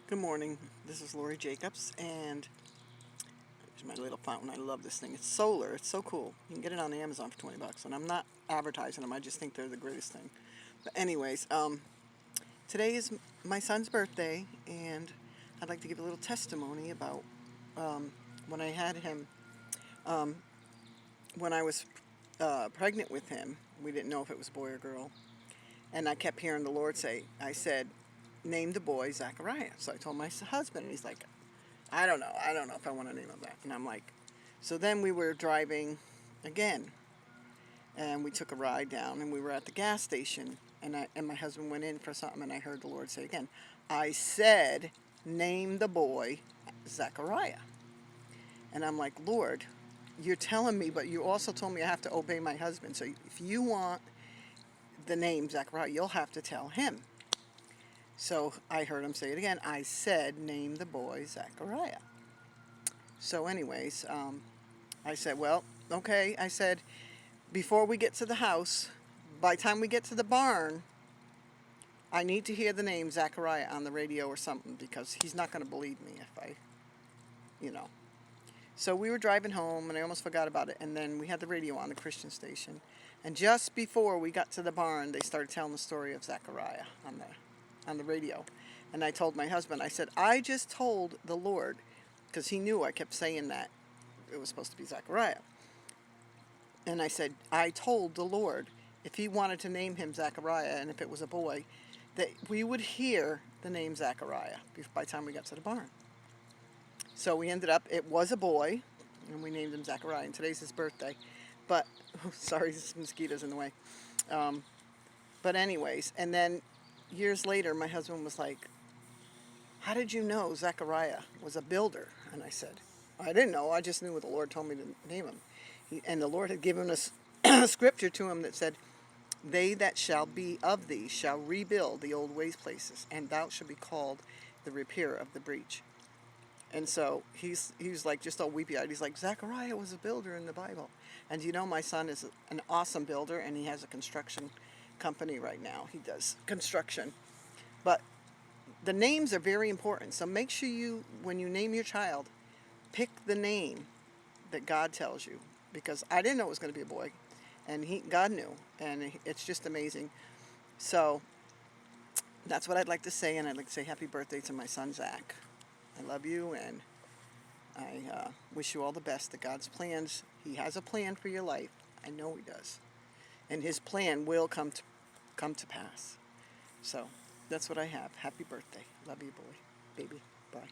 Good morning. This is Lori Jacobs, and there's my little fountain. I love this thing. It's solar. It's so cool. You can get it on Amazon for $20, and I'm not advertising them. I just think they're the greatest thing. But anyways, today is my son's birthday, and I'd like to give a little testimony about when I had him. When I was pregnant with him, we didn't know if it was boy or girl, and I kept hearing the Lord say, I said, name the boy Zachariah. So I told my husband, and he's like, I don't know if I want to name him that. And I'm like, so then we were driving again, and we took a ride down, and we were at the gas station, and my husband went in for something, and I heard the Lord say again, I said, name the boy Zachariah. And I'm like, Lord, you're telling me, but you also told me I have to obey my husband. So if you want the name Zachariah, you'll have to tell him. So I heard him say it again. I said, name the boy Zachariah. So anyways, I said, well, okay. I said, before we get to the house, by the time we get to the barn, I need to hear the name Zachariah on the radio or something, because he's not going to believe me if I, you know. So we were driving home, and I almost forgot about it. And then we had the radio on, the Christian station. And just before we got to the barn, they started telling the story of Zachariah on the radio. And I told my husband, I said, I just told the Lord, because he knew I kept saying that it was supposed to be Zachariah. And I said, I told the Lord if he wanted to name him Zachariah, and if it was a boy, that we would hear the name Zachariah by the time we got to the barn. So we ended up, it was a boy, and we named him Zachariah, and today's his birthday. But, sorry, this mosquito's in the way. But anyways, and then years later, my husband was like, how did you know Zechariah was a builder? And I said, I didn't know. I just knew what the Lord told me to name him. And the Lord had given us scripture to him that said, they that shall be of thee shall rebuild the old waste places, and thou shalt be called the repairer of the breach. And so he was like just all weepy-eyed. He's like, Zechariah was a builder in the Bible. And you know, my son is an awesome builder, and he has a construction company right now. He does construction. But the names are very important. So make sure you, when you name your child, pick the name that God tells you. Because I didn't know it was going to be a boy, and God knew, and it's just amazing. So that's what I'd like to say, and I'd like to say happy birthday to my son Zach. I love you, and I wish you all the best. That God's plans, he has a plan for your life. I know he does, and his plan will come to pass. So that's what I have. Happy birthday. Love you, boy. Baby. Bye.